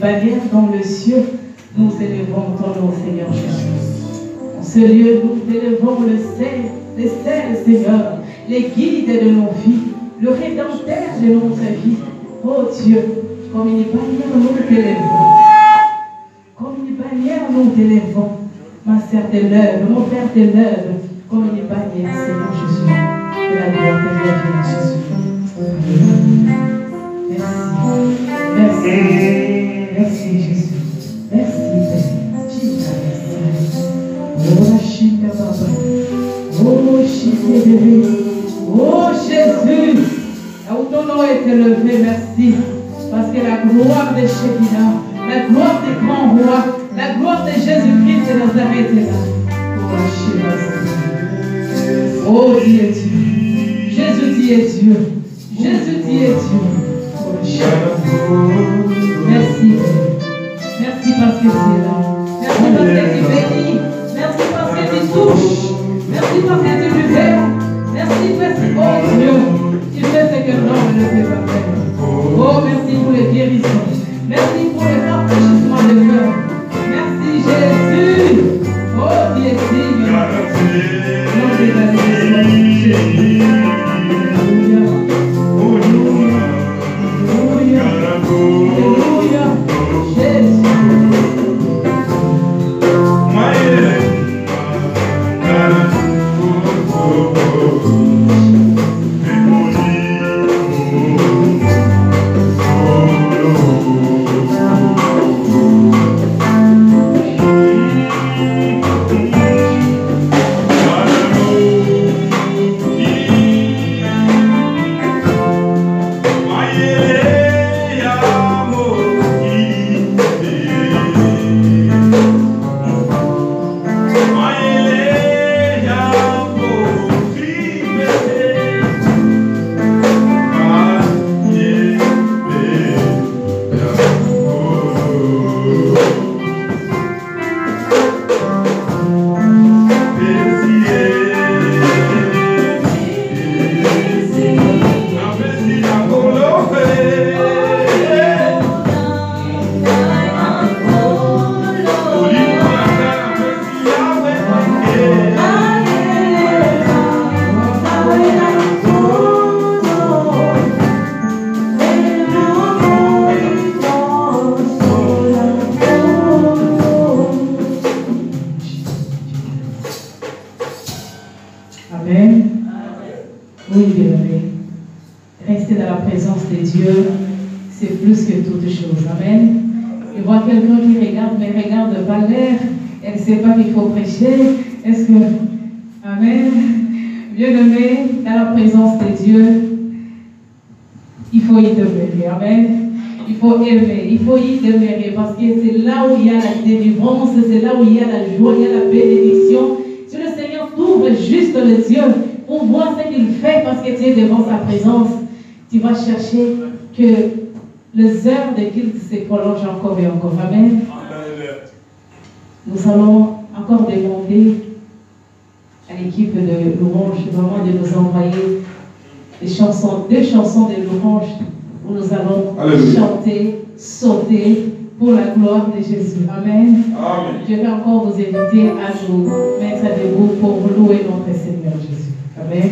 bannières dans le ciel, nous élevons ton nom, Seigneur Jésus. En ce lieu, nous élevons le Seigneur, Seigneur, les guides de nos vies, le rédempteur de notre vie. Oh Dieu, comme une bannière, nous t'élevons. Comme une bannière, nous t'élevons. Ma sœur t'élève, mon père t'élève, comme une bannière, Seigneur Jésus. Que la gloire te revienne, Jésus. Merci. Merci. Merci, Jésus. Merci, Oh Jésus, là où ton nom est élevé, merci. Parce que la gloire de Shekinah, la gloire des grands rois, la gloire de Jésus-Christ de Nazareth est là. Oh Dieu est Dieu. Jésus dit est Dieu. Jésus dit est Dieu. Merci. Merci parce que tu es là. Merci parce que tu bénis. Merci parce que tu touches. Merci parce que tu libères. Merci parce que, oh Dieu, tu fais ce que l'homme ne peut pas faire. Oh, merci pour les guérisons. Merci pour les rafraîchissements de cœur. Merci Jésus. Oh, Dieu est digne. Non, c'est la Jésus. Alléluia. Alléluia. Alléluia. Jésus. Est-ce que, Amen, bien-aimé, dans la présence de Dieu, il faut y demeurer, Amen. Il faut aimer, il faut y demeurer, parce que c'est là où il y a la délivrance, c'est là où il y a la joie, il y a la bénédiction. Si le Seigneur t'ouvre juste les yeux pour voir ce qu'il fait, parce que tu es devant sa présence, tu vas chercher que les heures de culte se prolongent encore et encore, Amen. Nous allons encore demander à l'équipe de louange vraiment de nous envoyer des chansons, 2 chansons de louange où nous allons chanter, sauter pour la gloire de Jésus. Amen. Amen. Je vais encore vous inviter à nous mettre debout pour louer notre Seigneur Jésus. Amen.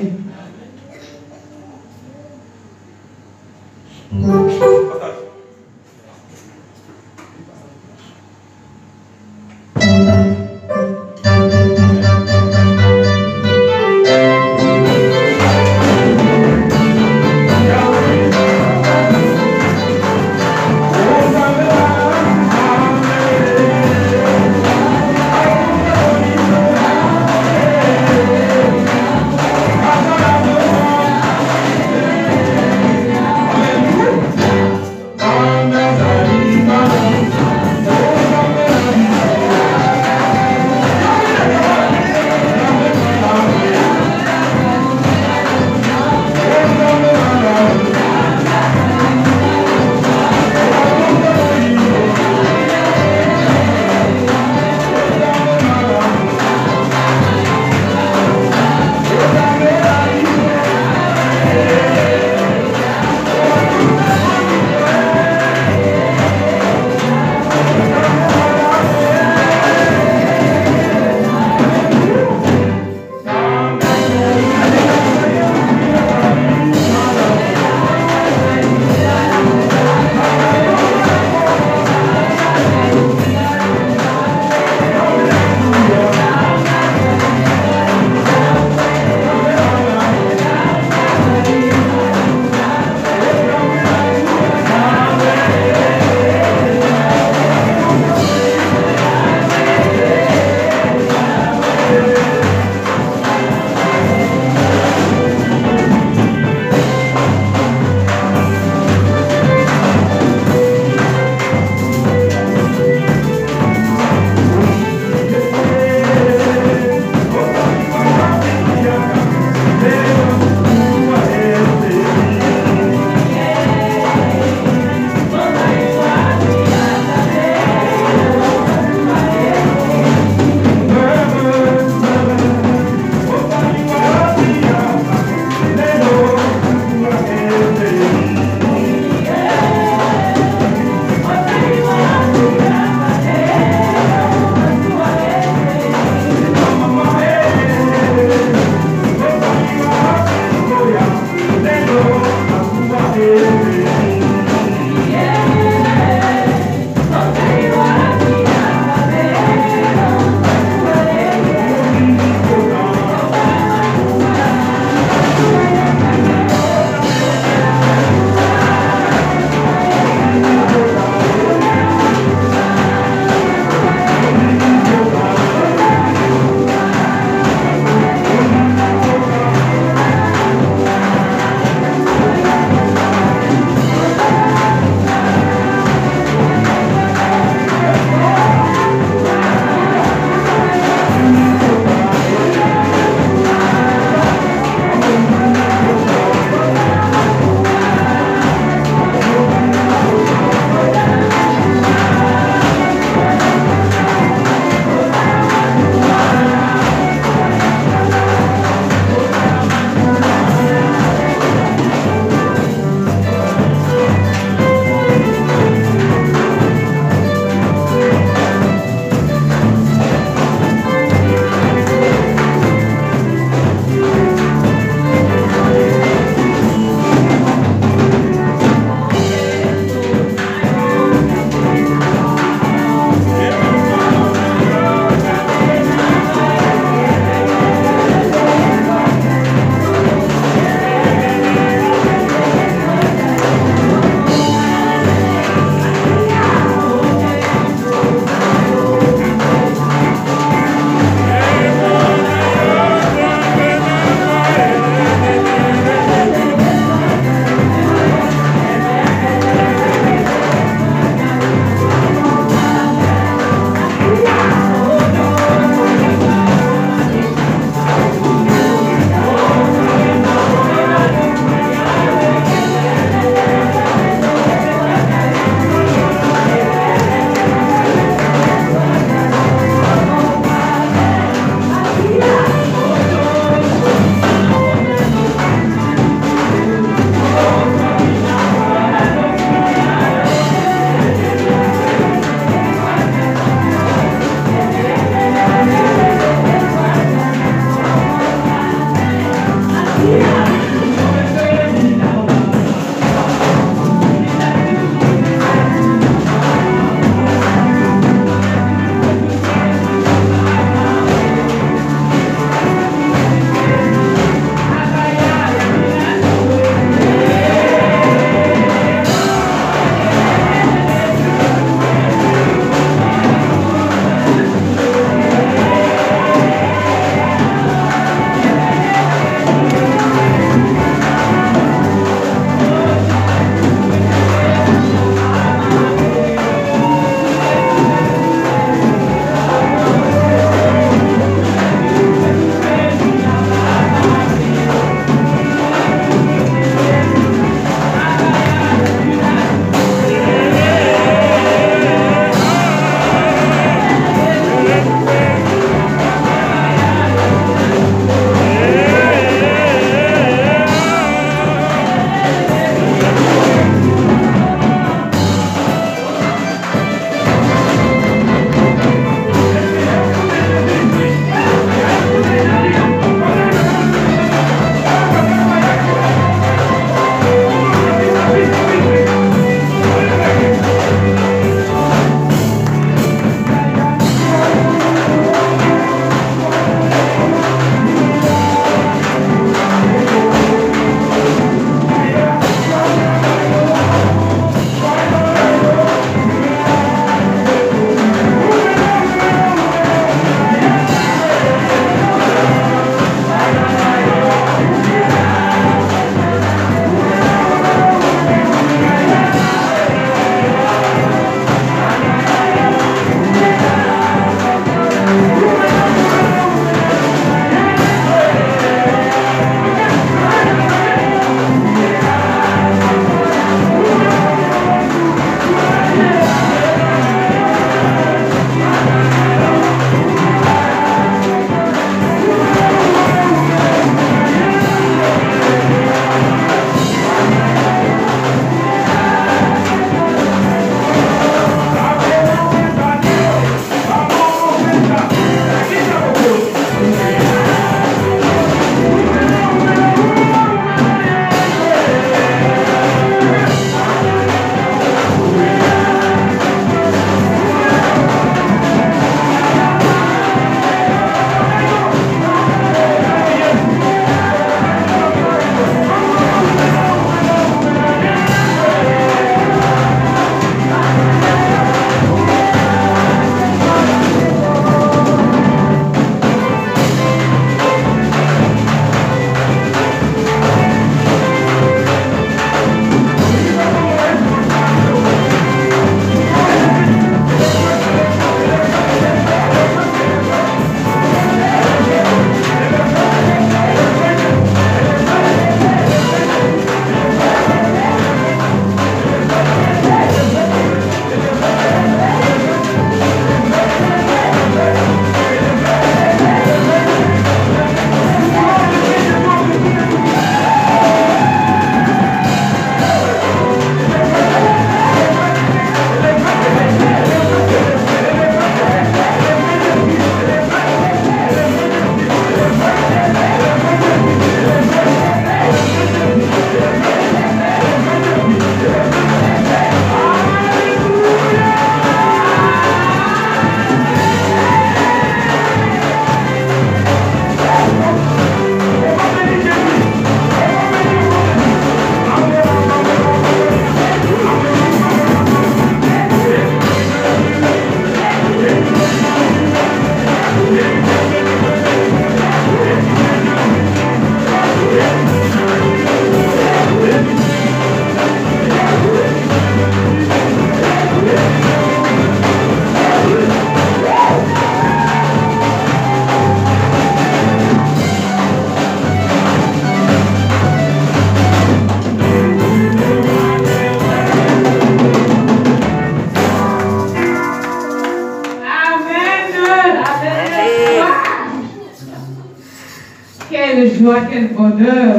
joie, quel bonheur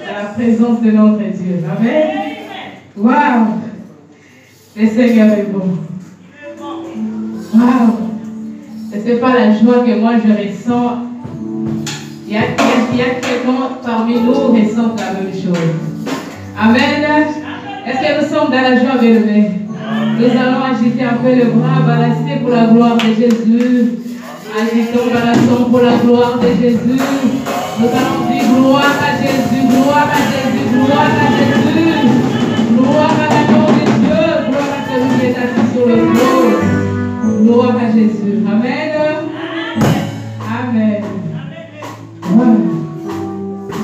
dans la présence de notre Dieu. Amen. Waouh! Le Seigneur est bon. Waouh! Ce n'est pas la joie que moi je ressens. Il y a quelqu'un parmi nous qui ressent la même chose. Amen. Est-ce que nous sommes dans la joie, bien-aimés? Nous allons agiter un peu le bras, balancer pour la gloire de Jésus. Agitons, balançons pour la gloire de Jésus. Nous allons dire gloire à Jésus, gloire à Jésus, gloire à Jésus. Gloire à l'agneau de Dieu, gloire à celui qui est assis sur le trône. Gloire à Jésus. Amen. Amen. Wow.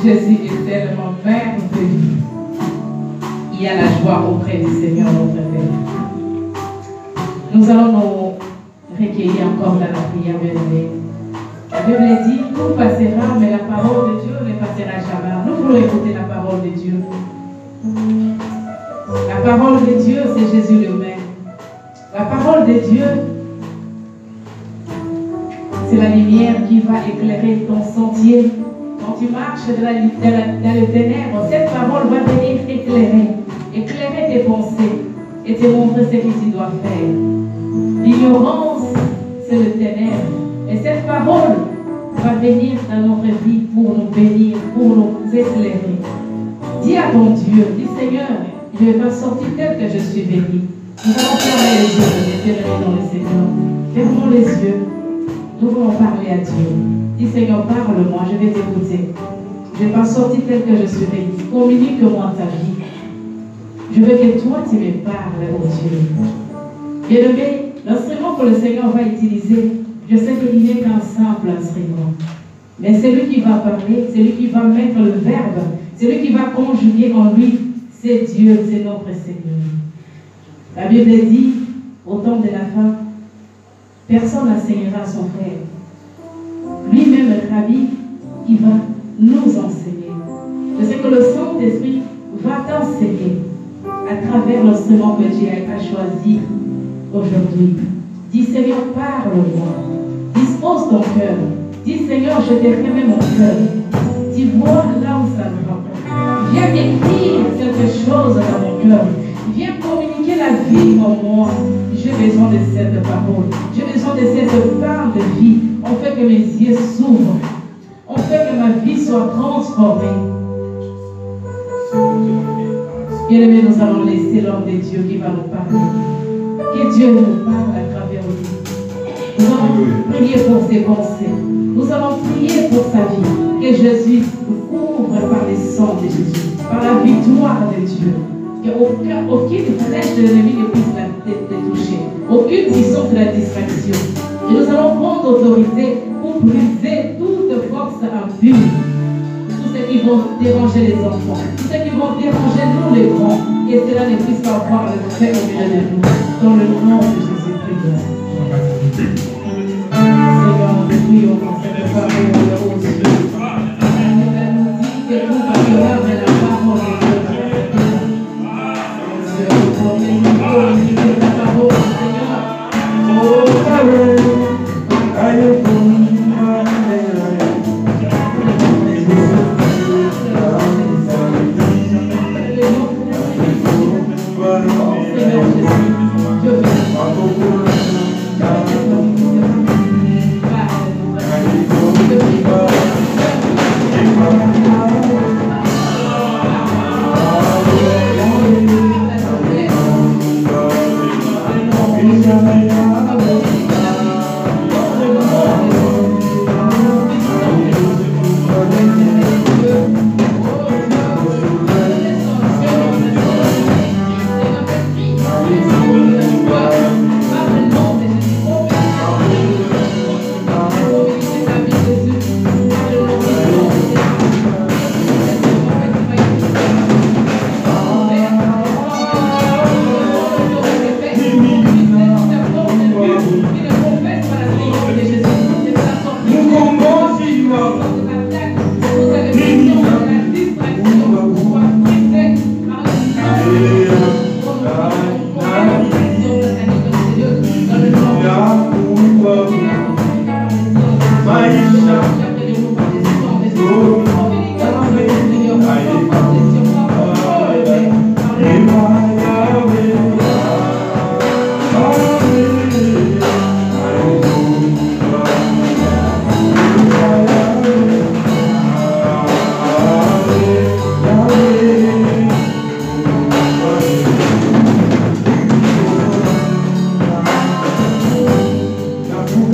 Jésus est tellement merveilleux. Il y a la joie auprès du Seigneur notre Père. Nous allons nous recueillir encore dans la prière, bien-aimés. La Bible dit, tout passera, mais la parole de Dieu ne passera jamais. Nous voulons écouter la parole de Dieu. La parole de Dieu, c'est Jésus lui-même. La parole de Dieu, c'est la lumière qui va éclairer ton sentier. Quand tu marches dans le ténèbres, cette parole va venir éclairer tes pensées et te montrer ce que tu dois faire. L'ignorance, c'est le ténèbre. Et cette parole va venir dans notre vie pour nous bénir, pour nous éclairer. Dis à ton Dieu, dis Seigneur, je vais pas sortir tel que je suis béni. Nous allons fermer les yeux, les ténèbres dans le Seigneur. Fermons les yeux. Nous voulons parler à Dieu. Dis Seigneur, parle-moi, je vais t'écouter. Je ne vais pas sortir tel que je suis béni. Communique-moi ta vie. Je veux que toi, tu me parles, oh Dieu. Bien-aimé, l'instrument que le Seigneur va utiliser, je sais qu'il n'est qu'un simple instrument. Mais celui qui va parler, celui qui va mettre le verbe, celui qui va conjuguer en lui, c'est Dieu, c'est notre Seigneur. La Bible dit, au temps de la fin, personne n'enseignera son frère. Lui-même, le Rabbi, il va nous enseigner. Je sais que le Saint-Esprit va t'enseigner à travers l'instrument que Dieu a choisi aujourd'hui. Dis Seigneur, parle-moi. Dispose ton cœur. Dis Seigneur, je te remets mon cœur. Dis vois là où ça va. Viens écrire quelque chose dans mon cœur. Viens communiquer la vie en moi. J'ai besoin de cette parole. J'ai besoin de cette part de vie. On fait que mes yeux s'ouvrent. On fait que ma vie soit transformée. Bien-aimés, nous allons laisser l'homme de Dieu qui va nous parler. Que Dieu nous parle à travers lui. Nous allons prier pour ses pensées. Nous allons prier pour sa vie. Que Jésus nous couvre par le sang de Jésus, par la victoire de Dieu. Qu'aucune flèche de l'ennemi ne puisse te toucher. Aucune puissance de la distraction. Et nous allons prendre autorité pour briser toute force impure. Tous ceux qui vont déranger les enfants, tous ceux qui vont déranger nous les grands, et cela ne puisse pas avoir le fait au milieu de nous. Dans le nom de Jésus-Christ. Seigneur, nous prions pour cette parole au Dieu. Elle nous dit que tout parlera de la parole de Dieu. La parole, Seigneur. Oh, parole.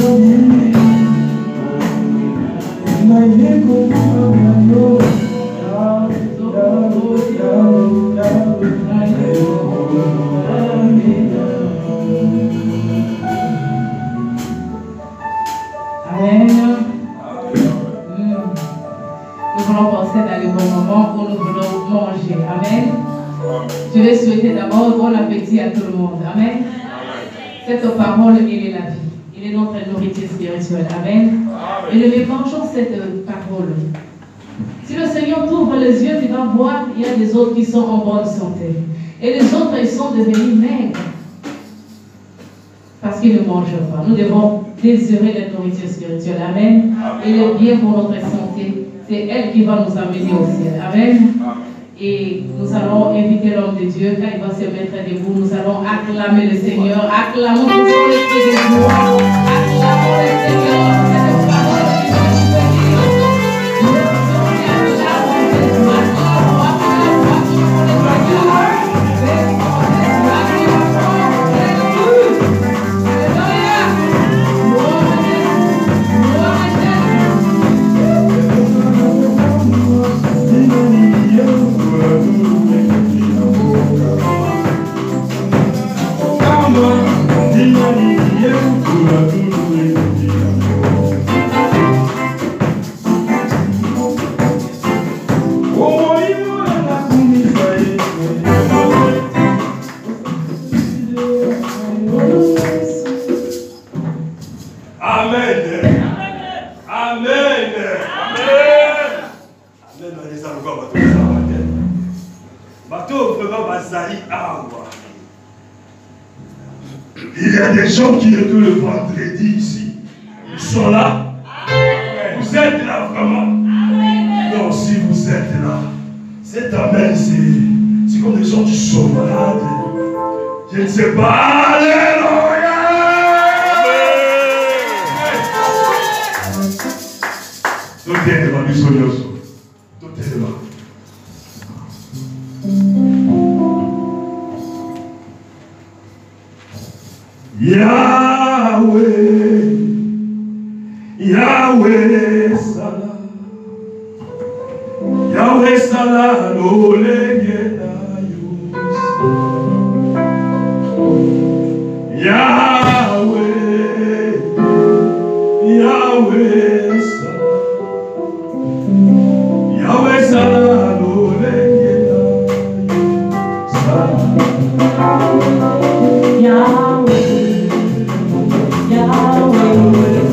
Nous voulons passer dans les bons moments où nous voulons manger. Amen. Je vais souhaiter d'abord bon appétit à tout le monde. Amen. Cette parole, il est la vie. Il est notre nourriture spirituelle. Amen. Et nous mangeons cette parole. Si le Seigneur t'ouvre les yeux, tu vas voir, il y a des autres qui sont en bonne santé. Et les autres, ils sont devenus maigres. Parce qu'ils ne mangent pas. Nous devons désirer la nourriture spirituelle. Amen. Il est bien pour notre santé. C'est elle qui va nous amener au ciel. Amen. Et nous allons inviter l'homme de Dieu. Quand il va se mettre debout, nous allons acclamer le Seigneur. Acclamons tout son esprit de joie. Acclamons le Seigneur. Cette parole qui va nous bénir. Nous acclamons le Seigneur. Il y a des gens qui étaient le vendredi ici. Ils sont là. Vous êtes là vraiment. Non, si vous êtes là, cet amen, c'est comme des gens qui sont malades. Je ne sais pas. Alléluia. Tout est devant du Seigneur. Tout est devant. Yahweh, Yahweh Salah, Yahweh Salah, Lolegena Yahweh, Yahweh Salah, Yahweh Salah, Lolegena Yahweh. Yahweh,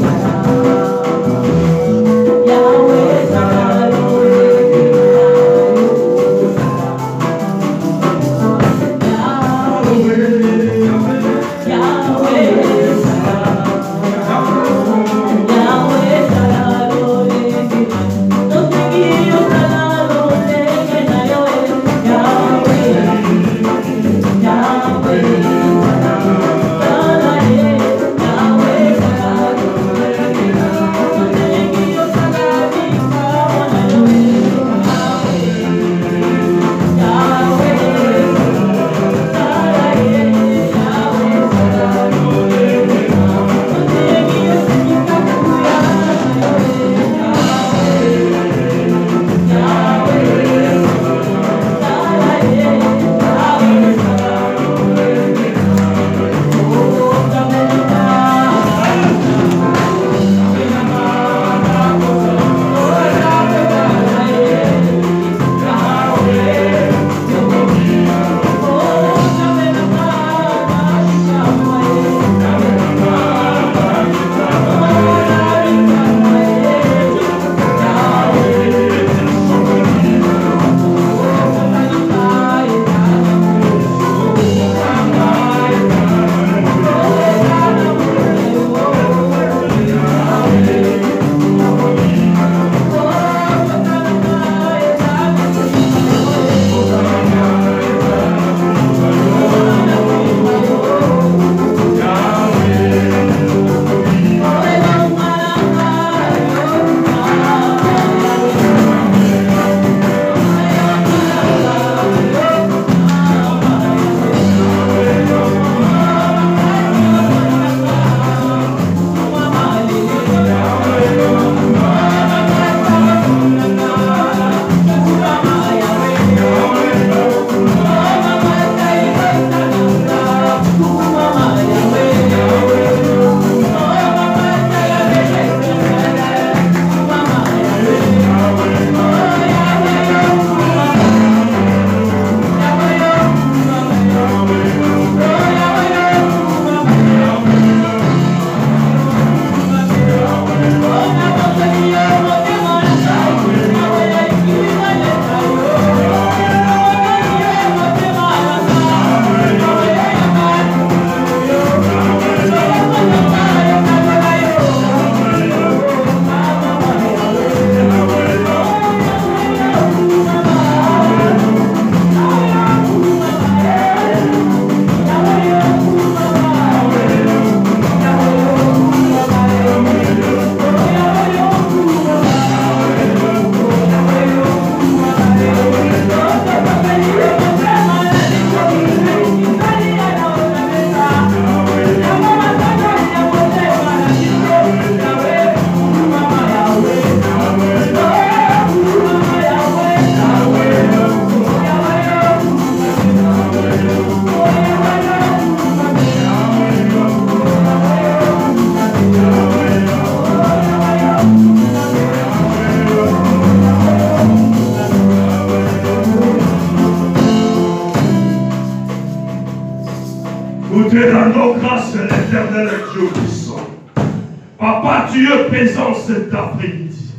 Papa, tu es présent cet après-midi.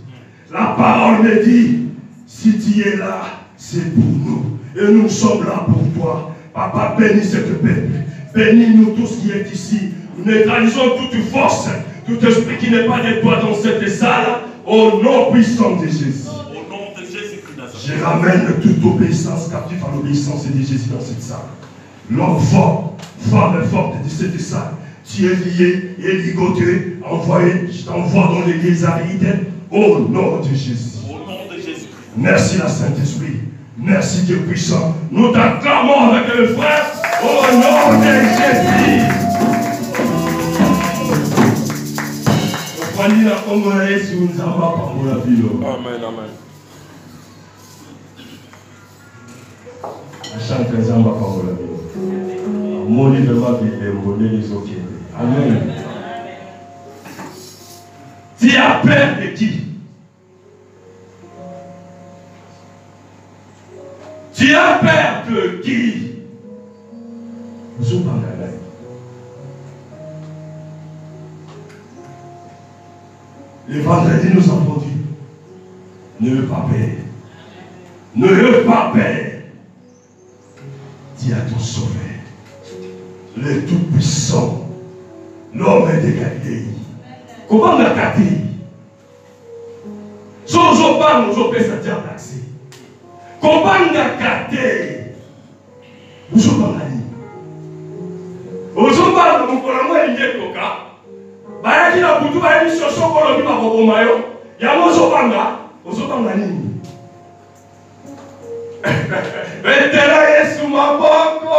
La parole me dit, si tu es là, c'est pour nous. Et nous sommes là pour toi. Papa, bénis cette peuple. Bénis-nous tous qui est ici. Nous neutralisons toute force, tout esprit qui n'est pas de toi dans cette salle. Au nom puissant de Jésus. Au nom de Jésus-Christ. Je ramène toute obéissance captive à l'obéissance de Jésus dans cette salle. L'homme fort, femme forte de cette salle. Tu es lié et ligoté, envoyé, je t'envoie dans l'église arides au nom de Jésus. Au nom de Jésus. Merci la Saint-Esprit. Merci Dieu puissant. Nous t'acclamons avec le frère au nom de Jésus. Amen, amen. Amen. Tu as peur de qui? Tu as peur de qui? Le vendredi, nous avons dit, ne veux pas peur. Ne veux pas peur. Dis à ton sauveur, le Tout-Puissant, l'homme de Galilée. Comment on a gâté? Si on parle, on peut se dire d'accès. Comment on a gâté? Vous avez parlé. Vous parlez de mon collègue, il est coca. Bayaki na butu bayaki soso kolobi bakoboma yo yango ozobanga nini betela Yesu maboko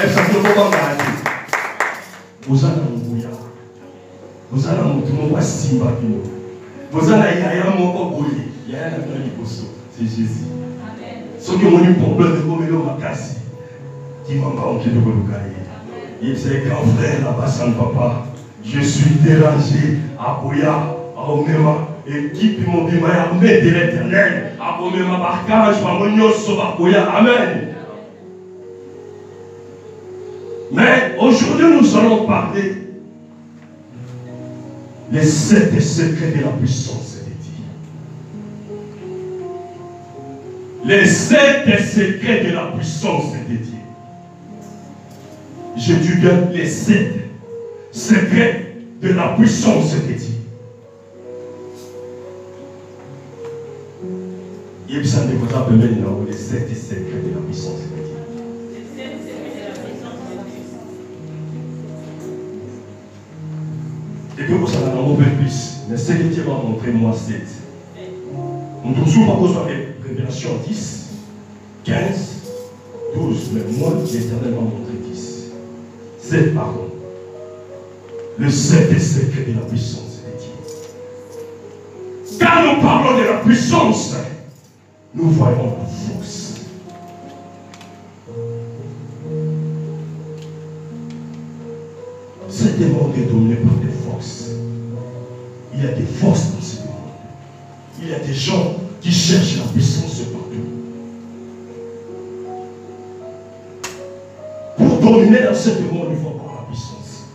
esakobanga bozana nguya bozana mutu moko asimba bino bozana yaya moko boye yaya na bino liboso c'est Jésus. Soki omoni problème ekomelo makasi kimamba okende koluka ye. Il c'est grand frère là-bas sans papa. Je suis dérangé à Boya, à Omema, équipe mobile, armée de l'éternel, à Omema, Barkage, à Monyoso, à Boya. Amen. Mais aujourd'hui, nous allons parler les 7 secrets de la puissance de Dieu. Les 7 secrets de la puissance de Dieu. Je dis bien les 7 secrets de la puissance de Dieu. Il y a des gens qui appellent les 7 secrets de la puissance de Dieu. Et puis, vous allez en ouvrir plus. Mais ce que Dieu va montrer, moi, 7. On trouve souvent cause de Révélation 10, 15, 12. Mais moi, l'Éternel va montrer 10. 7 pardon. Le 7 secret de la puissance de Dieu. Quand nous parlons de la puissance, nous voyons la force. Ce monde est dominé par des forces. Il y a des forces dans ce monde. Il y a des gens qui cherchent la puissance partout. Pour dominer dans ce monde, il faut avoir la puissance.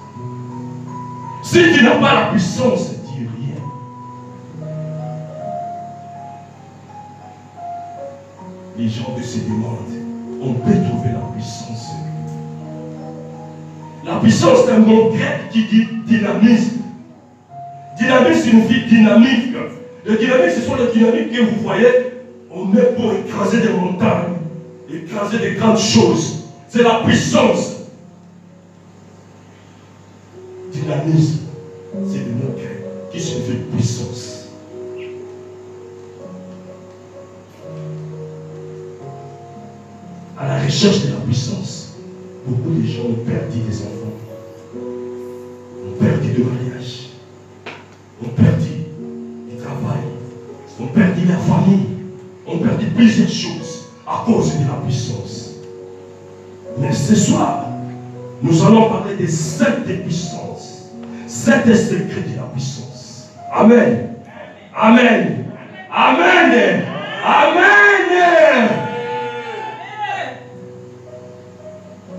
Si tu n'as pas la puissance, tu n'es rien. Les gens se demandent, on peut trouver la puissance. La puissance c'est un mot grec qui dit dynamisme. Dynamisme signifie dynamique. Le dynamique, ce sont les dynamiques que vous voyez, on met pour écraser des montagnes, écraser des grandes choses. C'est la puissance. Dynamisme, c'est le mot grec qui signifie puissance. À la recherche de la puissance, beaucoup de gens ont perdu des enfants, ont perdu de mariage, ont perdu du travail, ont perdu la famille, ont perdu plusieurs choses à cause de la puissance. Mais ce soir, nous allons parler des 7 puissances, 7 secrets de la puissance. Amen. Amen. Amen. Amen.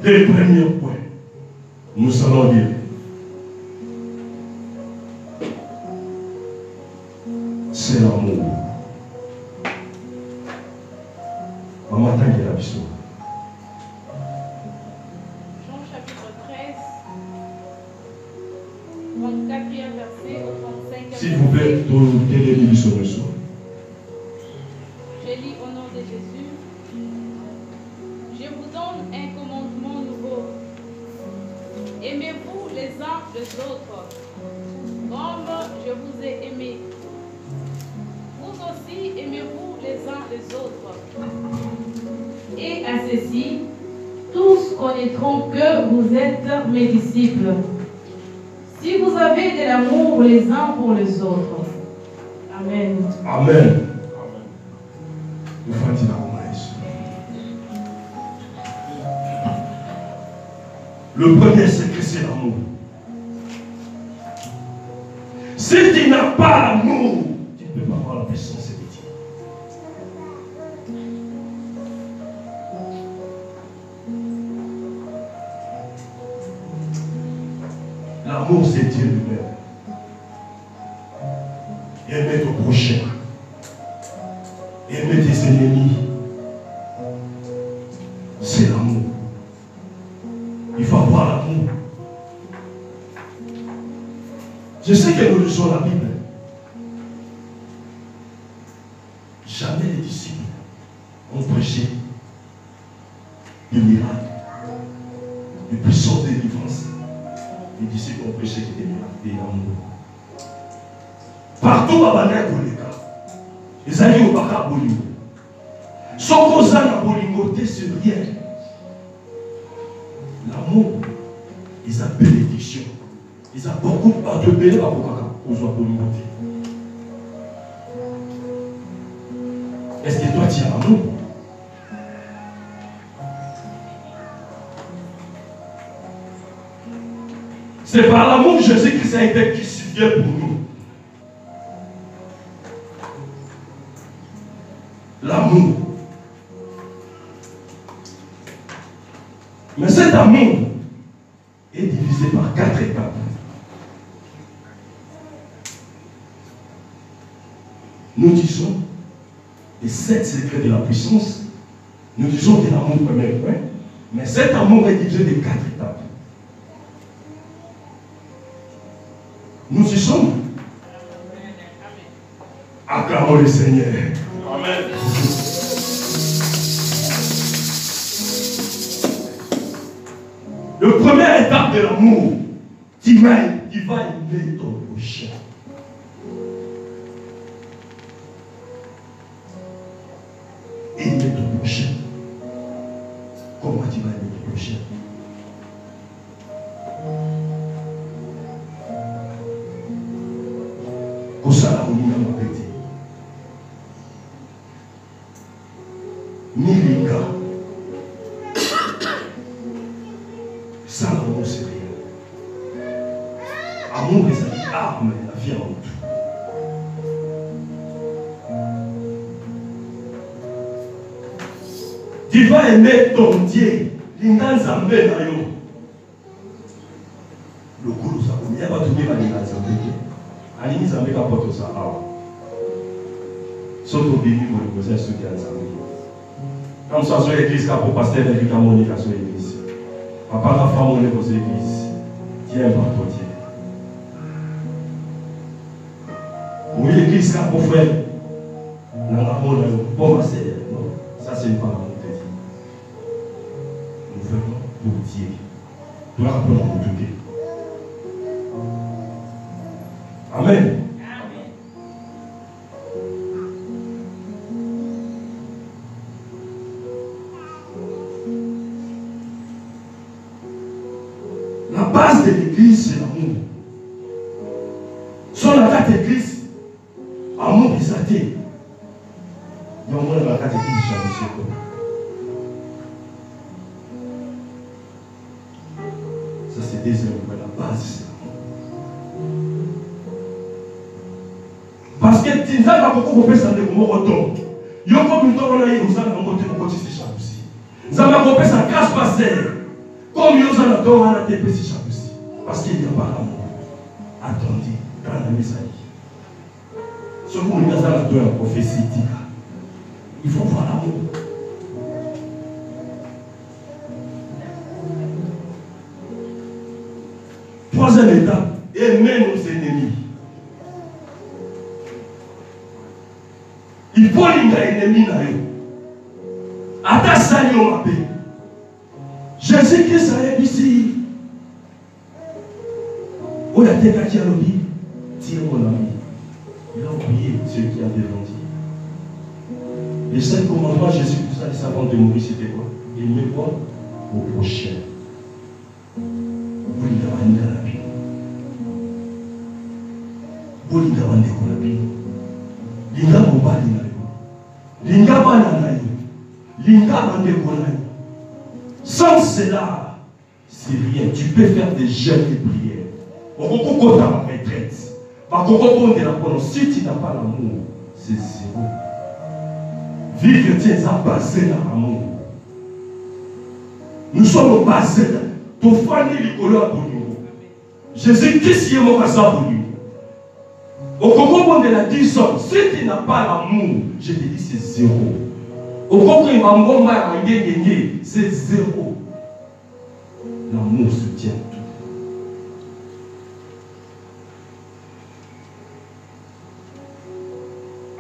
Le premier point, nous allons dire C'est l'amour. Maman, t'as la vision. Jean chapitre 13, 34e verset au 35e S'il vous plaît, donnez les visions. Je lis au nom de Jésus. Je vous donne un commandement nouveau. Aimez-vous les uns les autres, comme je vous ai aimé. Vous aussi aimez-vous les uns les autres. Et à ceci, tous connaîtront que vous êtes mes disciples, si vous avez de l'amour les uns pour les autres. Amen. Amen. Nous faisons la promesse. Le premier secret, c'est l'amour. Si tu n'as pas l'amour, tu ne peux pas avoir la puissance et l'utilité. L'amour, c'est Dieu lui-même. Aimer ton prochain. Aimer tes ennemis. C'est l'amour. Il faut avoir l'amour. Je sais que nous lisons la Bible. Jamais les disciples ont prêché des miracles, des puissantes délivrances. Les disciples ont prêché des miracles et l'amour. Partout à Banaï Koleka, ils allaient au Baka Bolingo. Sans cause à Bolingo, c'est rien. L'amour, ils ont bénédiction. Ils ont beaucoup de bénédictions aux Bolingo. Est-ce que toi tu as l'amour? C'est par l'amour que Jésus-Christ a été crucifié pour nous. L'amour. Mais cet amour est divisé par 4 étapes. Nous disons les 7 secrets de la puissance. Nous disons que l'amour premier point. Mais cet amour est divisé de 4 étapes. Nous y sommes. Acclamons le Seigneur. Amen. La première étape de l'amour, tu vas aimer ton prochain. Aimer ton prochain. Comment tu vas aimer ton prochain? Pour ça, la monia m'a pété. Milika. Ça, l'amour, c'est rien. Amour, les armes, la vie en tout. Tu vas aimer ton Dieu. L'inganzambe na yo. Le kulu sa komi, ya batu beba l'inganzambe ke. Alini zambe ka poto sa awa. Soto bibi mo le koze su l'inganzambe. Comme ça, sur l'église, pour pasteur, il y a une sur l'église. Papa, la femme, on est aux églises. Dieu va pour Dieu. Oui, l'église, pour frère. Non, bon, non, ça, c'est une parole de Dieu. Nous faisons pour Dieu. Nous rappelons pour Dieu. Amen. La base de l'église, c'est l'amour. Sur la carte d'église, amour est athée. Il y a au moins la carte d'église, ça c'est deuxième, mais la base, c'est l'amour. Parce que tu n'as pas beaucoup de personnes qui ont retour. Il y a comme une tonne là, ils ont un côté pour côté, c'est jalousie. Ils ont un peu sa grâce passée. Comme ils ont un don à la tête, c'est jalousie. Parce qu'il n'y a pas l'amour. Attendez, dans la mise à vie. Ce que vous avez dans la prophétie, il faut voir l'amour. Troisième étape, aimer nos ennemis. Il faut les ennemis. Ata sali on m'appelle. Jésus-Christ a ici. On a été qui a l'obéi. Tire mon ami. Il a oublié celui qui a défendu. Les 5 commandements, Jésus, pour ça, les savants de mourir, c'était quoi? Il met quoi? Au prochain. Vous l'avez dans la Bible. Vous l'avez dans la Bible. Linga mobali na yo. Linga bana na yo. Linga bande konai. Sans cela, c'est rien. Tu peux faire des jeûnes et prières. On peut ta retraite. Si tu n'as pas l'amour, c'est zéro. Vivre, tu es basé dans l'amour. Nous sommes basés dans l'amour. Jésus-Christ est mon bazar. Au Congo, de la 10 ans, si tu n'as pas l'amour, je te dis c'est zéro. Au Congo, c'est zéro. L'amour se tient tout.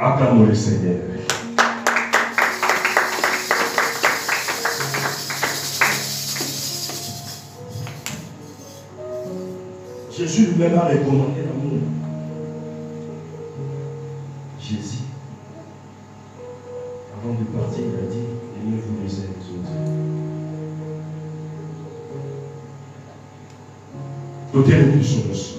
Acclamons le Seigneur. Jésus lui-même a recommandé l'amour. Jésus, avant de partir, il a dit, aimez-vous les uns les autres. D'autres ennemis sont reçus.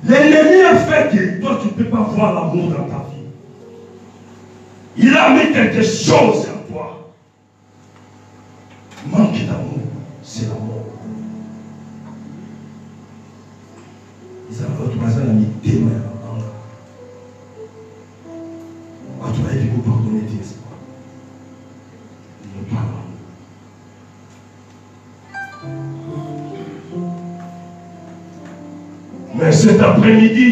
L'ennemi a fait que toi tu ne peux pas voir l'amour dans ta vie. Il a mis quelque chose en toi. Manque d'amour, c'est la mort. Ils ont votre voisin a mis des mains en bas. Tu vas être pardonner tes espoirs. Il n'y a pas l'amour. Mais cet après-midi,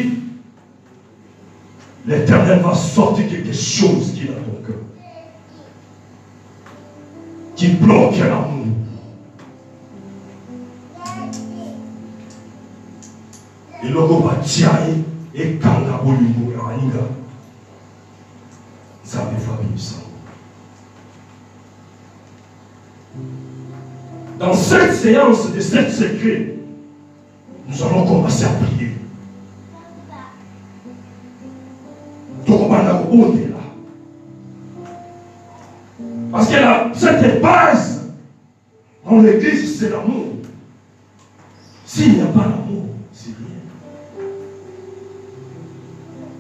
l'Éternel va sortir quelque chose qui est dans ton cœur. Qui bloque l'amour. Et le va tirer et kanga bolingo ya aninga. Ça me fait ça. Dans cette séance de 7 secrets, nous allons commencer à prier. Parce que cette base dans l'église, c'est l'amour. S'il n'y a pas l'amour, c'est rien.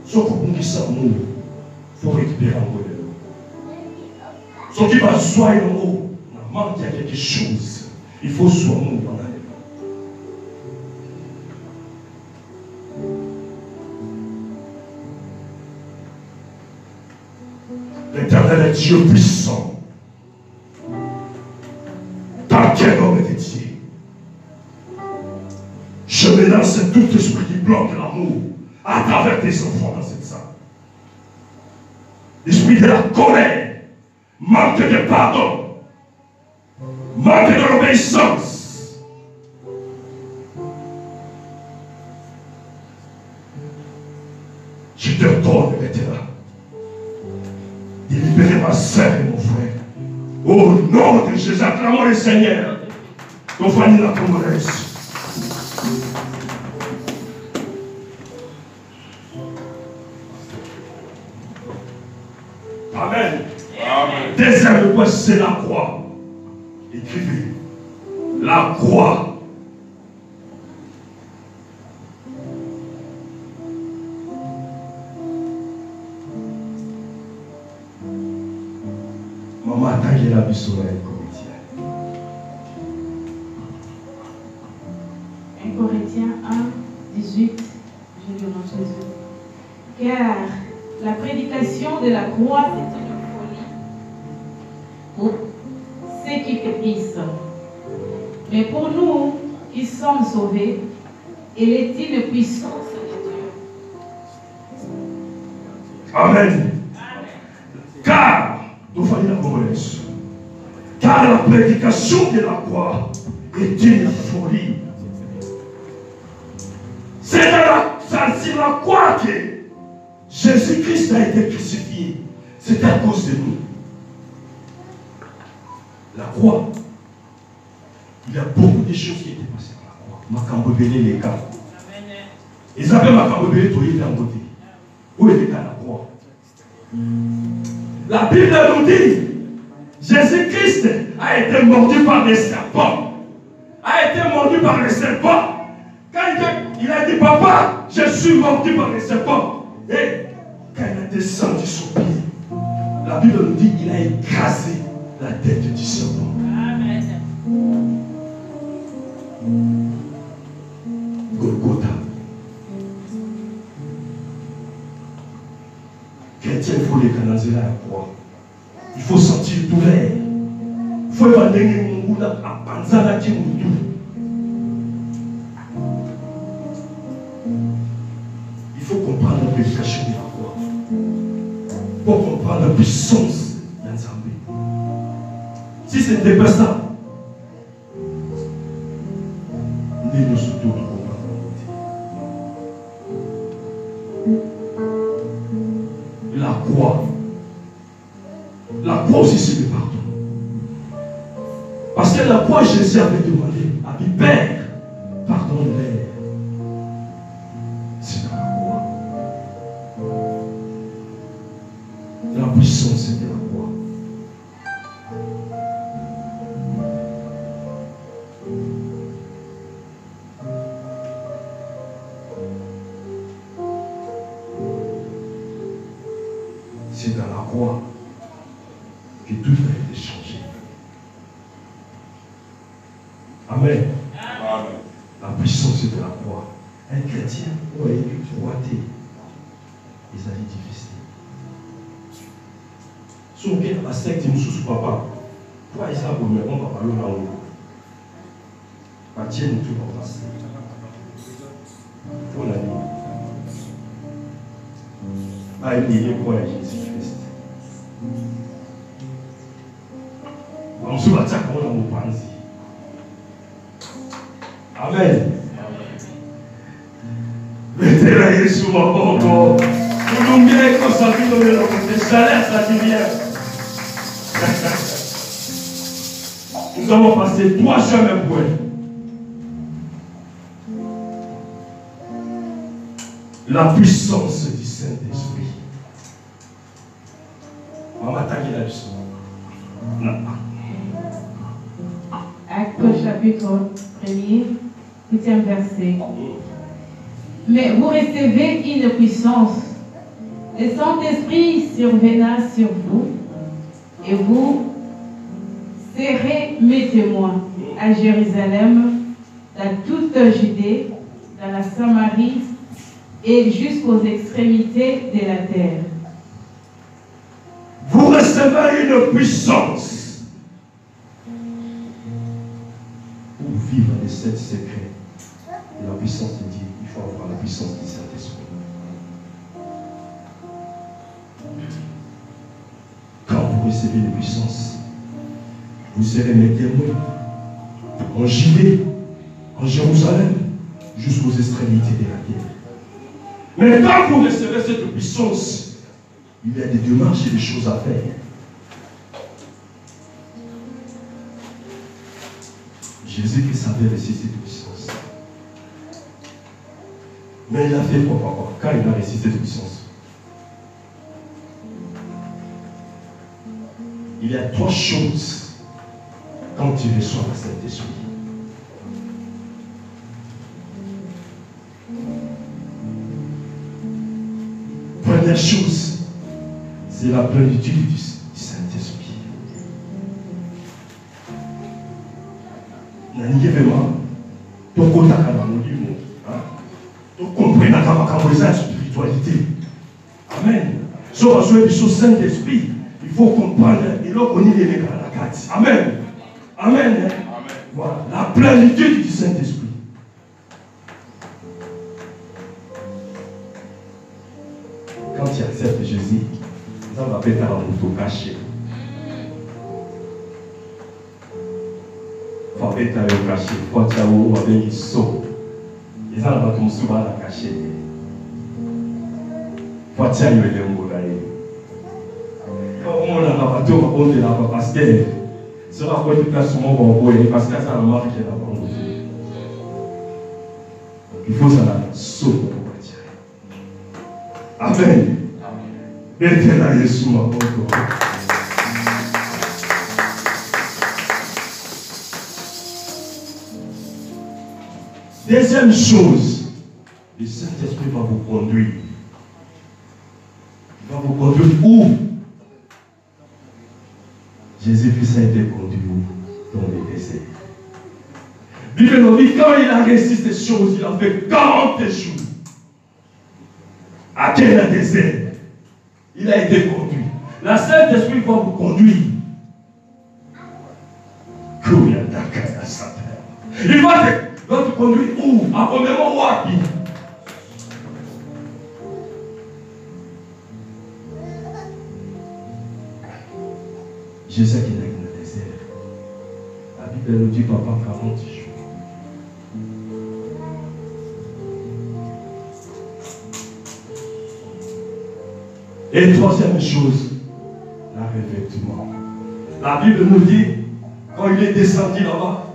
Sauf qu'on dit ça, l'amour, il faut récupérer l'amour. Ce qui va soigner l'amour, il manque quelque chose. Il faut soigner l'amour pendant les L'Éternel est Dieu puissant. Tant qu'un homme est Dieu. Je menace tout esprit qui bloque l'amour à travers tes enfants dans cette salle. L'esprit de la colère, manque de pardon, manque de l'obéissance. Je te donne maintenant. Libérez ma sœur et mon frère. Au nom de Jésus, acclamons le Seigneur. Ton famille la congolaise. Amen. Amen. Deuxième point, c'est la croix. Écrivez. La croix. Maman, attaquez la biseau à 1 Corinthiens 1, 18, je lis notre Jésus. Car la prédication de la croix, c'est une folie. ce qui fait triste. Mais pour nous qui sommes sauvés, il est une puissance de Dieu. Amen. Car, car la prédication de la croix est une folie. C'est sur la croix que Jésus-Christ a été crucifié. C'est à cause de nous. La croix, il y a beaucoup de choses qui étaient passées par la croix. Makambobele les cas. Ils avaient Makambobele pour y faire en côté. Où était la croix? La Bible nous dit, Jésus-Christ a été mordu par les serpents. A été mordu par les serpents. Quand il a dit, papa, je suis mordu par les serpents. Et quand il a descendu son pied, la Bible nous dit qu'il a écrasé la tête du serpent. Amen. Golgotha. Chrétien, il faut les canaliser à la croix. Il faut sentir douleur. Il faut évaluer mon goût à Panzana qui nous doule. Il faut comprendre la prédication de la croix. Pour comprendre la puissance d'Anzambé. Si ce n'était pas ça, nous nous soutenons de comprendre. La croix. La croix aussi, c'est le pardon. Parce que la croix, Jésus avait demandé à lui, Père, pardonne-les. C'est dans la croix. La puissance, c'est de la croix. C'est dans la croix que tout a été changé. Amen. Amen. La puissance de la croix. Un chrétien ou un droité, ils allaient difficile. Si on vient à secte, nous sous papa, pourquoi ils savent qu'on va parler là haut? Pas Dieu nous tout va passer. Pour la nuit. Pas oublier quoi Jésus-Christ. On se bat comme on a mon panzi. Amen. Mettez la Jésus ma bonne. Nous nous bien comme ça, nous nous mettons des chaleurs, ça dit bien. Nous avons passé 3 chemins pour elle. La puissance du Saint-Esprit. On va attaquer la leçon. Actes chapitre 1er, 8e verset. Mais vous recevez une puissance. Le Saint-Esprit surviendra sur vous et vous serez mes témoins à Jérusalem, dans toute Judée, dans la Samarie et jusqu'aux extrémités de la terre. Vous recevez une puissance pour vivre les 7 secrets de la puissance de Dieu. Il faut avoir la puissance du Saint-Esprit. Quand vous recevez une puissance, vous serez mes témoins en Judée, en Jérusalem, jusqu'aux extrémités de la terre. Mais quand vous recevez cette puissance, il y a des démarches et des choses à faire. Jésus-Christ savait réciter cette puissance. Mais il a fait quoi quand il a récité cette puissance? Il y a 3 choses quand tu reçois la Saint-Esprit. Première chose, c'est la plénitude du Saint-Esprit. Nani vraiment, ton contact à la monument, ton comprenant la spiritualité. Amen. Si on a besoin du Saint-Esprit, il faut comprendre et là on y est à la carte. Amen. Amen. Amen. Voilà, la plénitude du Saint-Esprit. Quand tu acceptes Jésus, ça va être un moto caché. Il va être un caché. Quand tu as un saut, ils ont un souvent la caché. Quand tu as un moulaï. Quand on a un bateau, on est là parce que sera quoi toute la souvent envoyer parce que ça a marqué là-bas. Il faut ça là, saut pour partir. Amen. Mettez là Jésus ma bonne. Deuxième chose, le Saint-Esprit va vous conduire. Il va vous conduire où? Jésus-Christ a été conduit où? Dans les déserts. Bible nous dit, quand il a réussi ces choses, il a fait 40 jours. À quel désert? Il a été conduit. La Saint-Esprit va vous conduire. Il va te conduire où? À premièrement où? Jésus qui est dans le désert. La Bible nous dit papa 40 jours. Et troisième chose, la revêtement. La Bible nous dit, quand il est descendu là-bas,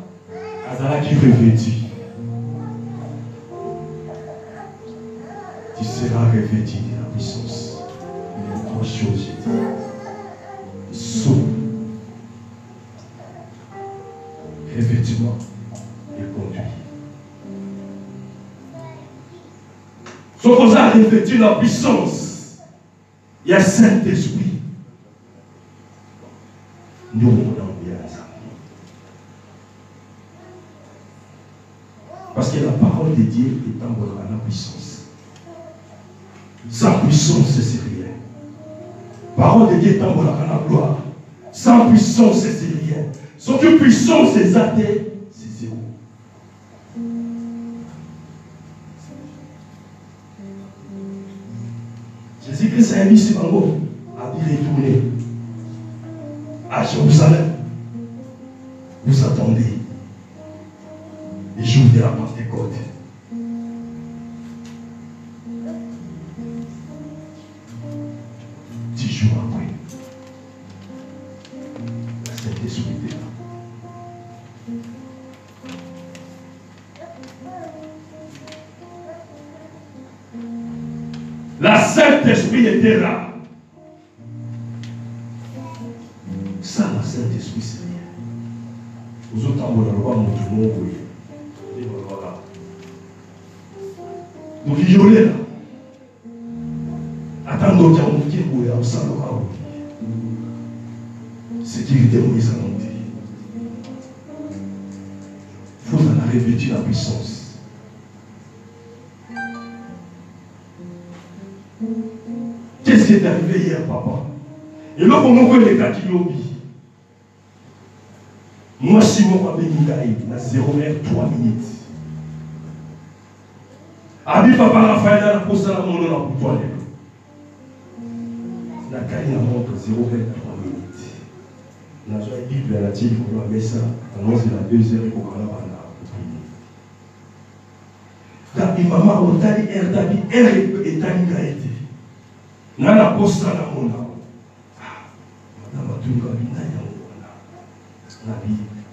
Azala qui revêtit. Tu seras revêtu de la puissance. Il y a trois choses, j'ai dit. Saut, revêtement et conduit. Ce qu'on a revêtu la puissance. Il y a Saint-Esprit. Nous, on en vient à ça. Parce que la parole de Dieu est en la puissance. Sans puissance, c'est rien. La parole de Dieu est en la gloire. Sans puissance, c'est rien. Sans que puissance, c'est athée, c'est zéro. Jésus-Christ a mis sur Bango, a dit retourner à Jérusalem. Vous attendez les jours de la Pentecôte. Dix jours après, la Saint-Esprit était là. La Saint-Esprit était là. Ça, la Saint-Esprit, c'est rien. Vous autres, on va voir mon tout le monde. Nous vivons là. Attendons qu'il y ait un qui est là, ça l'aura oublié. Sécurité, on est à monter. Il faut en revêtir la puissance. Qu'est-ce qui est arrivé hier, papa? Et là, on voit les gars qui l'ont dit. Moi, si mon papa est à 0h3 minutes. Abi papa Raphaël a posé la monnaie pour toi. La carrière montre 0h3 minutes. La joie est libre, la tille, on va mettre ça. Annonce la 2h pour qu'on a Dabi maman, on t'a dit, Dabi, est à été. Nana posta na mona. Madame Tunga bina ya mona. Nabi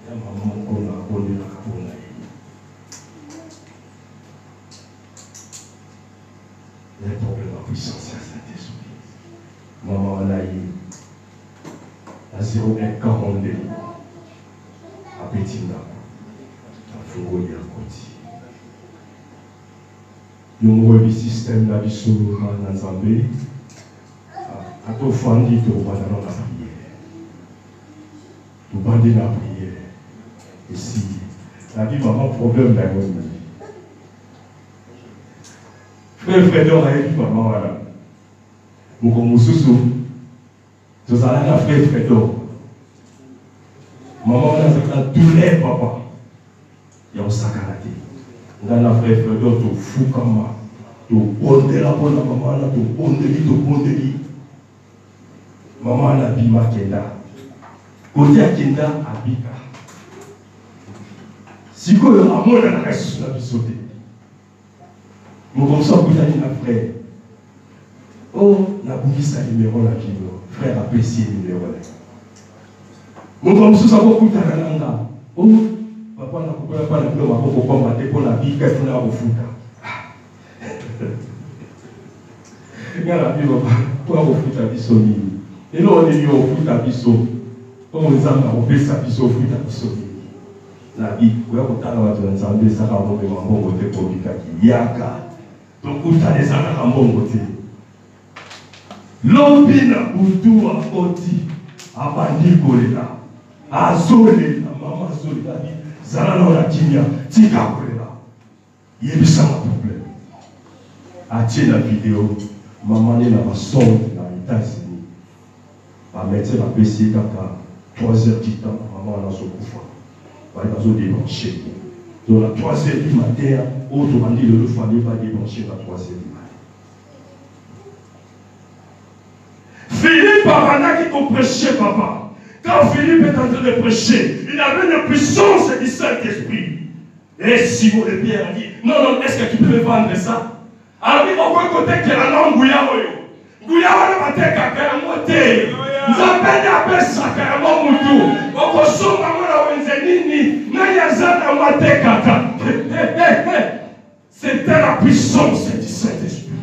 ya mama mkona kone na kapona. Il y a un problème de puissance à Saint-Esprit. Maman on a eu à 0h42 à Pétina. À Fourouli à Koti. Nous avons le système de la vie sur le Zambé. À tout fandi, tu vas dans la prière. Tu vas dans la prière. Et si la vie m'a un problème dans la vie. Frère Frédor a dit maman là. Mon comme sous tu as un frère Frédor. Maman, on a fait douleur, papa. Il y a un sac à la tête. On a un frère, tu fou comme moi. Tu bondes la bonne maman, tu bondes lui. Maman, on a bima Kenda. Côté à Kenda, à Bika. Si vous avez un amour, on a reste sur la sauté. Nous comme ça, vous avez un frère. Oh, la bougie, ça numéro là, frère apprécié numéro là. Nous comme ça, vous avez un amour. Oh, papa n'a pas de problème, on va combattre pour la vie, qu'est-ce qu'on a au foot. Il y a la vie, pour au foot à Bissoni. Et là, on est venu au foot à Bissoni. Comme on les a fait ça, Bissoni, au foot à Bissoni. La vie, vous avez autant de gens qui ont fait un bon côté pour lui. Il y a un cas. Donc, vous avez des gens qui ont un bon côté. L'homme qui a Boutou à Oti, à Bandi Kolela, à Zolé, à Maman Zolé, la vie. Zalano la Kinya, Tika Kolela. Il y a un problème. Atiez la vidéo, maman est dans ma son dans les États-Unis. Ma médecin a baissé dans 3 heures du temps, maman a son coup. Elle va se débrancher. Donc la 3 heures du matin, autrement dit, le fallait pas débrancher à 3 heures du matin. Philippe Pavana qui ont prêché, papa. Quand Philippe est en train de prêcher, il avait une puissance du Saint-Esprit. Et Simon de Pierre a dit, non, est-ce que tu peux me vendre ça? Alors il va côté que la langue Gouyaoyo. Gouyaoyo va te caca moté. Nous appelons à ça carrément moutou. On consomme à la Wenzeni, Nayazana Mate Kaka. C'était la puissance du Saint-Esprit.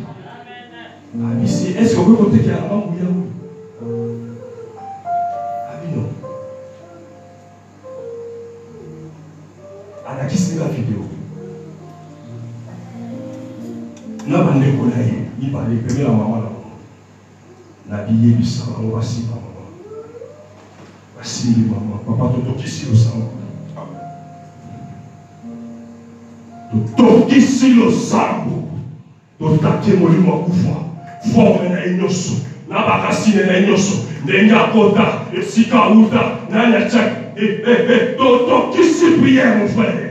Est-ce qu'on peut côté que la langue Gouyaoyo? Qui c'est la vidéo? N'a pas de collègue, il parlait de la maman là. La billet du sang, on va si maman. Voici maman, papa, toto qui si le sang. Toto qui si le sang. Toto qui est moli moi koufa. Forme na inyoso, na bakasine na inyoso, n'enga kota, et sika uta, na nyachak, toto qui si prière mon frère.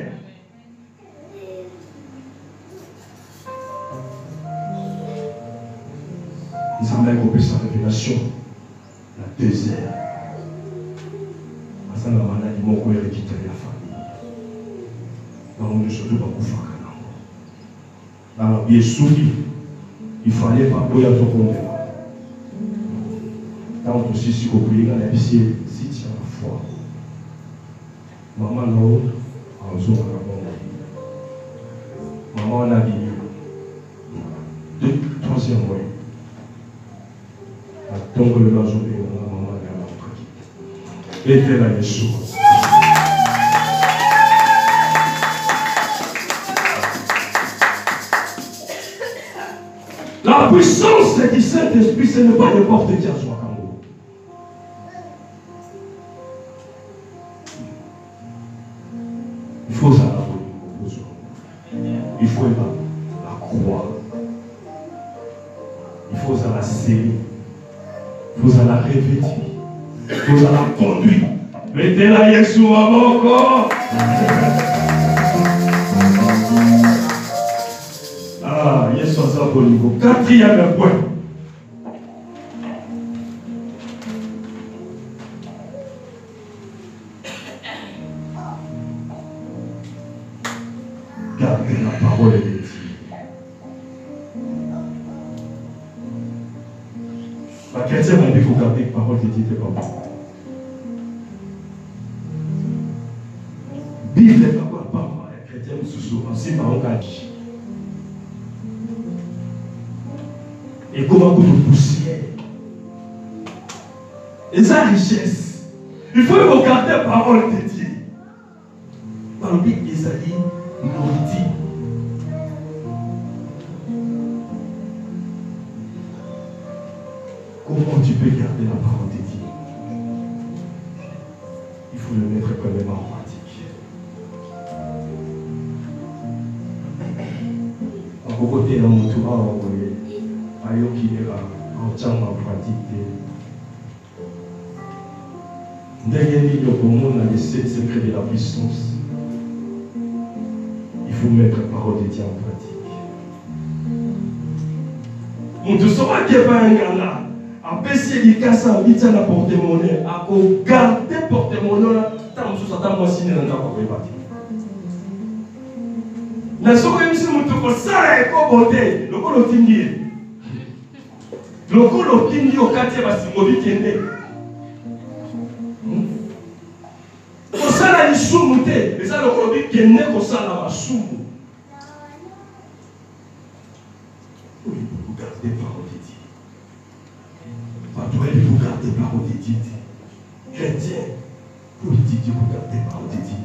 Nous avons compris sa révélation. La 2 heures. Parce que la maladie, mon coeur est quitté la famille. Donc, nous sommes pas pour faire un alors, bien souri. Il fallait pas pour y avoir ton compte. Tant aussi, si vous voulez, dans la vie, si tu as la foi. Maman, l'autre, en zone à la bonne. Maman, on a dit 3e mois. Donc le jour de la maman est à l'entrée. Et elle a Yeshua. La puissance du Saint-Esprit, ce n'est pas n'importe qui à soi. Il faut ça la il faut la croire. Il faut ça la serrer. Il faut la revêtir. Il faut la conduire. Mettez-la Yeshua mon corps. Ah, Yeshua ça pour nous. 4e point. Gardez la parole de Dieu. La chrétienne m'a dit qu'il faut garder la parole de Dieu. Bible n'est pas quoi par moi. La chrétienne se souvient si par un et comment vous nous poussiez. Et sa richesse. Il faut regarder la parole de Dieu. Dans le Bible, Isaïe nous dit. Comment tu peux garder la parole de Dieu? Il faut le mettre quand même en pratique. En côté dans mon tour, ayo qui est là, en pratique. On a laissé le secret de la puissance. Il faut mettre la parole de Dieu en pratique. On te saura qu'il n'y a pas un gars. Après, si il y a un vite à porte-monnaie, à garder porte-monnaie, tant que ça t'a moi signé dans la parole. Na soko yemisi mutu kosala ekobode lokolo tingi lokolo tingi okati basingo bikende kosala lisumu te eza lokolo bikende kosala basumu. Oui, vous gardez parole de Dieu. Patoel, vous gardez parole de Dieu. Chrétien, politique, vous gardez parole de Dieu.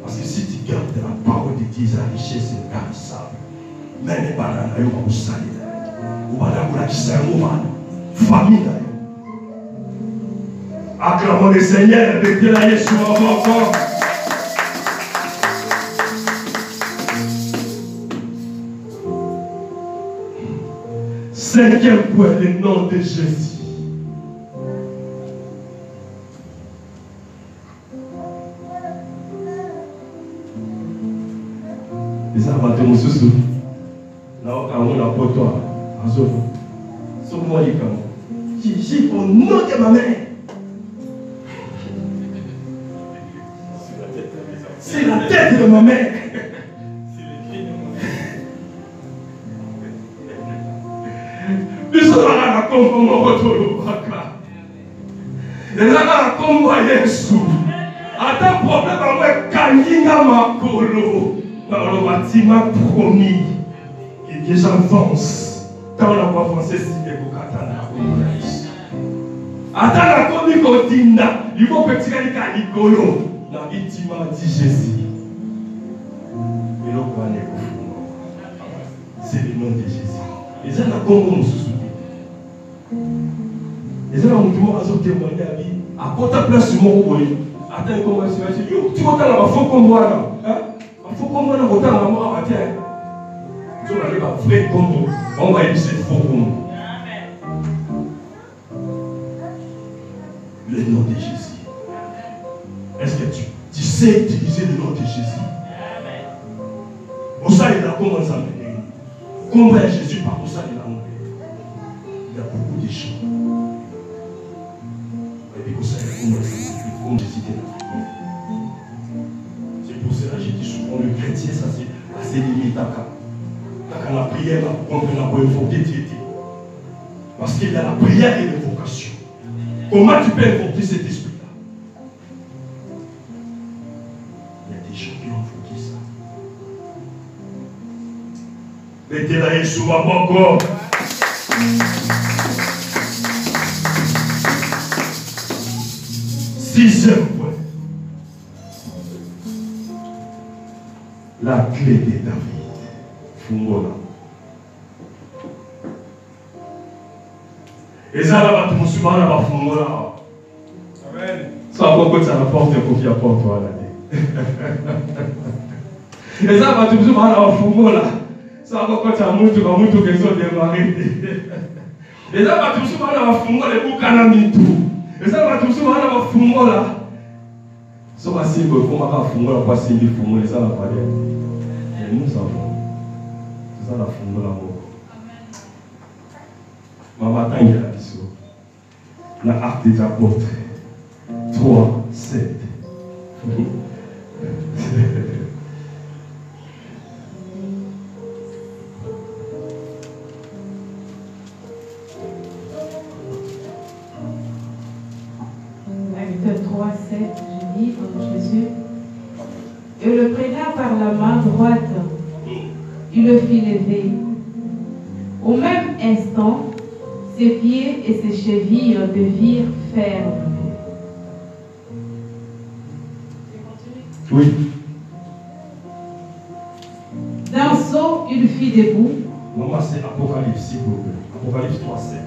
Parce que si tu gardes la parole de Dieu, la richesse est incarissable. Même les bananes, ils vont vous salir. Vous allez vous la famille. Acclamons le Seigneur, mettez la Yeshua encore. Cinquième point, le nom de Jésus. Les amateurs me soucieux. Là, on a pour toi. Sur moi, il est j'ai au nom de ma mère. C'est la tête de ma mère. Nous allons comme mon retour. Les gens comme moi, Jésus. Attends, problème avec Kanyinga Makolo. Dans le bâtiment promis, et que j'avance. Quand on a pas avancé, c'est que vous attendez. Attends la commune Kodinda, il faut que tu aies un Nicolo. La victime dit Jésus. Et le roi n'est pas. C'est le nom de Jésus. Et ça, on a comment nous souvenir. Et ça, on a témoigné à vie. À porter place sur mon roi. Attends, comment tu vas dire, tu vas dans la faute comme moi. Il faut qu'on ait autant d'amour à terre. Si on arrive à vrai comme nous, on va utiliser faux comme nous. Le nom de Jésus. Est-ce que tu sais utiliser le nom de Jésus? Pour ça, il a commencé à mener. Comment est Jésus par pour ça, il a monté. Il y a beaucoup de choses. Et puis pour ça, il a commencé à mener. Comme Jésus était là. Pour cela, j'ai dit souvent, le chrétien, ça c'est assez limité. Quand la prière, on peut invoquer Dieu. Parce qu'il y a la prière et l'invocation. Comment tu peux invoquer cet esprit-là? Il y a des gens qui ont invoqué ça. Mettez la Yeshua encore. Sixième point. La clé de David. Fungola. Et ça là, tu me suis mal à la Fungola. Amen. Ça va pas ça rapporte un copier à porte toi là. Et ça, tu me suis mal à la Fungola. Ça va pas ça monte que ça démarrer. Et ça, tu me suis mal à la Fungola et pour canami tout. Et ça, tu me suis mal à la Fungola. Ça va si vous faites ma Fungola pas si vous fumez ça la parler. Nous avons. C'est ça la fondation de l'amour. Maman Tangi la mission. La Acte des Apôtres. 3, 7. Acte 3, 7, je lis dans Jésus. Et le prenant par la main droite, il le fit lever. Au même instant, ses pieds et ses chevilles devirent fermes. Oui. D'un saut, il fit debout. Maman, c'est Apocalypse, s'il vous plaît. Apocalypse 3, 7.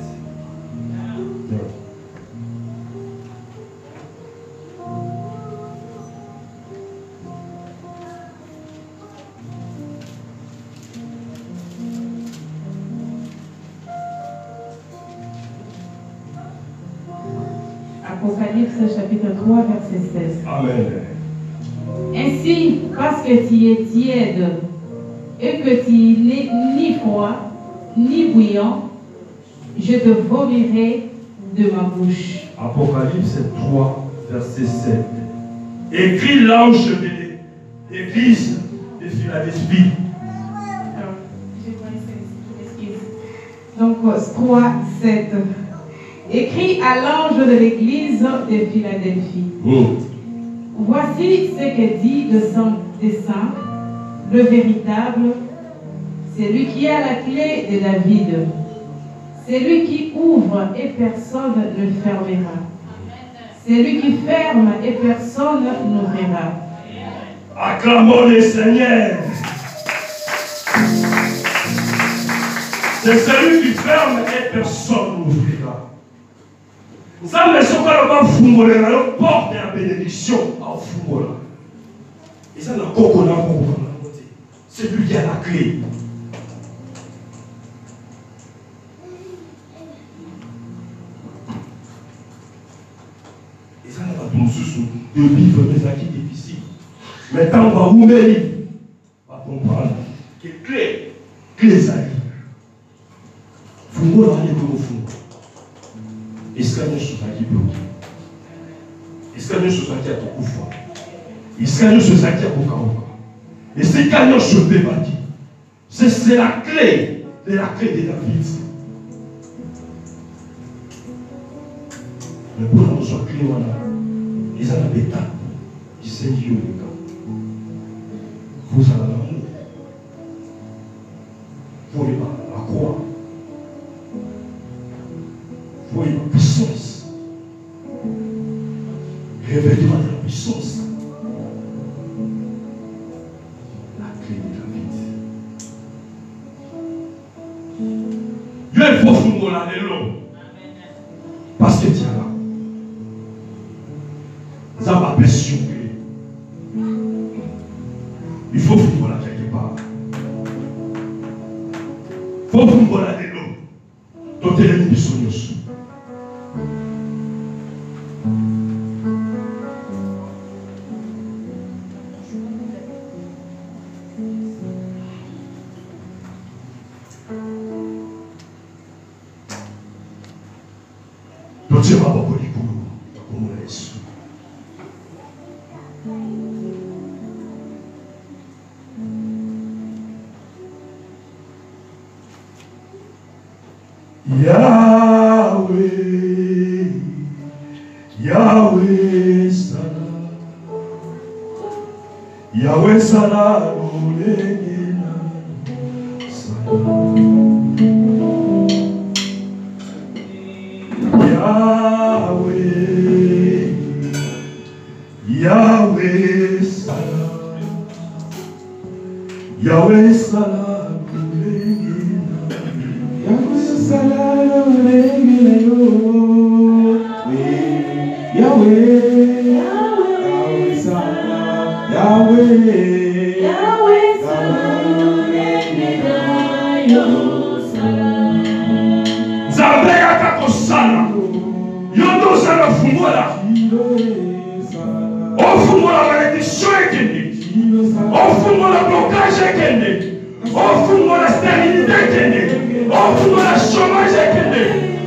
Apocalypse chapitre 3, verset 16. Amen. Ainsi, parce que tu es tiède et que tu n'es ni froid ni bouillant, je te vomirai de ma bouche. Apocalypse 3, verset 7. Écrit l'ange de l'église de Philadelphie. Donc 3, 7. Écrit à l'ange de l'église de Philadelphie. Voici ce que dit le saint, le véritable, celui qui a la clé de David, celui qui ouvre et personne ne fermera, celui qui ferme et personne n'ouvrira. Acclamons le Seigneur. C'est celui qui ferme et personne n'ouvrira. Ça me semble pas fumboler la porte de la bénédiction à fumboler. Et ça n'a pas qu'on a côté. C'est lui qui a la clé. Et ça n'a pas tout sous de vivre des acquis difficiles. Mais quand on va vous mêler, on va comprendre que clé ça est. Fumboler est pour fumboler. Est-ce qu'il y a une chose qui bloque? Est-ce qu'il y a une chose qui a tout couvert? Est-ce qu'il y a une chose qui a tout couvert? Est-ce qu'il y a une chose qui a tout couvert? C'est la clé de David. Mais pour nous soit clé, ils ont la bêta. Ils sont Dieu le camp. Vous avez l'amour. Vous avez la croix. Vous voyez la puissance. Réveillez-moi de la puissance. La clé de David. Dieu est profond dans l'anneau. Parce que tu es là. Ça va pression. Il faut foutre là quelque part. Il faut foutre là de l'eau. Donc, tu es une personne. Dieu m'a beaucoup dit pour nous. Yahweh, Yahweh Salah, Yahweh Salah, Olengena Salah. Yahweh Salah, Yahweh Salah, Yahweh Salah, Yahweh Salah, Yahweh Salah, Zambega kakosala, yondo sana fungola. Offre-moi la malédiction et offre-moi le blocage et offre-moi la stérilité et offre-moi le chômage et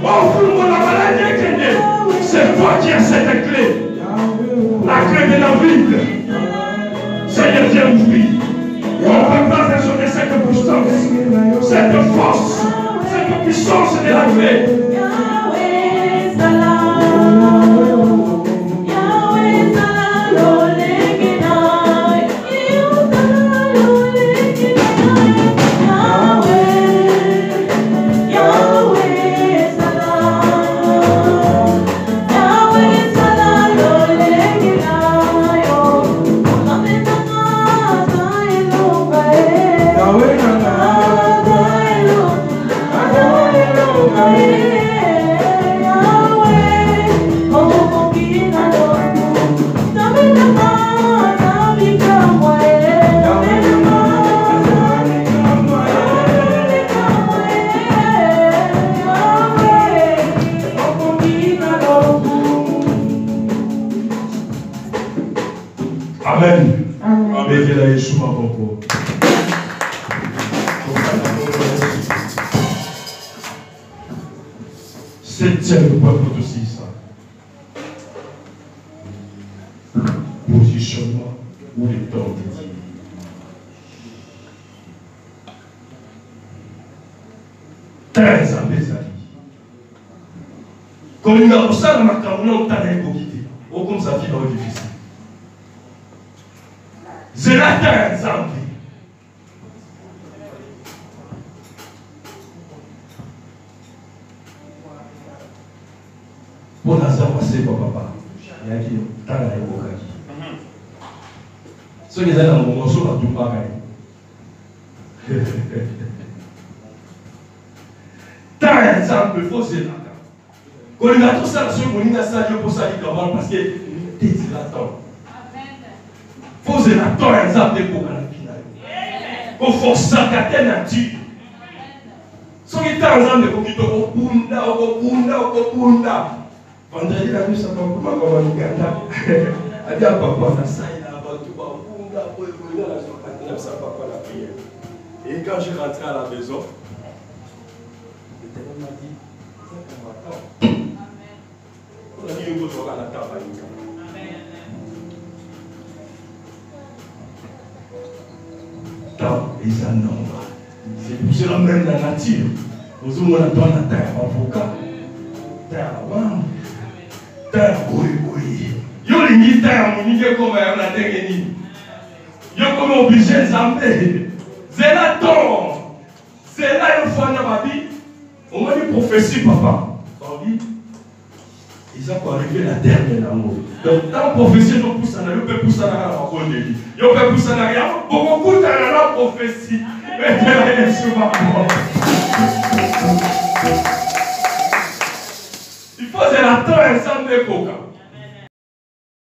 offre-moi la maladie et c'est toi qui as cette clé. La clé de la vie. Seigneur, viens ouvrir. On peut pas raisonner cette puissance, cette force, cette puissance de la clé. Yahweh, Amen. Amen. Avec la Yeshua Boko. Septième point pour aussi ça. Positionnement ou les temps de Dieu. Très amis. Quand il y a ça, on a quitté. Oh, comme ça, vie dans le difficile. C'est la terre, exemple. Pour la salle, c'est papa. Il y a qui dans la époque. Ceux qui sont dans mon morceau, là, tout pareil. T'as un exemple, il faut se la. Quand il a tout ça, il a ça pour ça, il a parce que t'es là-dedans. Il faut se la temps, un exemple de pour la finale. Il faut ça, qu'à nature. Si on est un exemple de pour qui te au bunda. Vendredi, la nuit, ça va comme un Uganda. A dit à papa, on a ça, il a battu, on a évolué la soirée, ça papa la prière. Et quand je rentrais à la maison, l'Éternel m'a dit, c'est qu'on m'attend. On a dit, on va à la table. Temps est un nombre. C'est pour cela même la nature. Nous avons la terre avocat, terre avant. Oui. Yo lingi terre, mon nige comme on a terre. Yo comme obligé de zamber. C'est là ton. C'est là une fois dans ma vie. On m'a dit prophétie, papa. On dit, ils ont arrivé la terre de l'amour. Donc, dans la prophétie, ils poussent en arrière, ils peuvent pousser en arrière à la bonne vie. Ils peuvent pousser en arrière. Beaucoup de la prophétie. Mais il est souvent mort. Il faut que la terre ensemble de coca.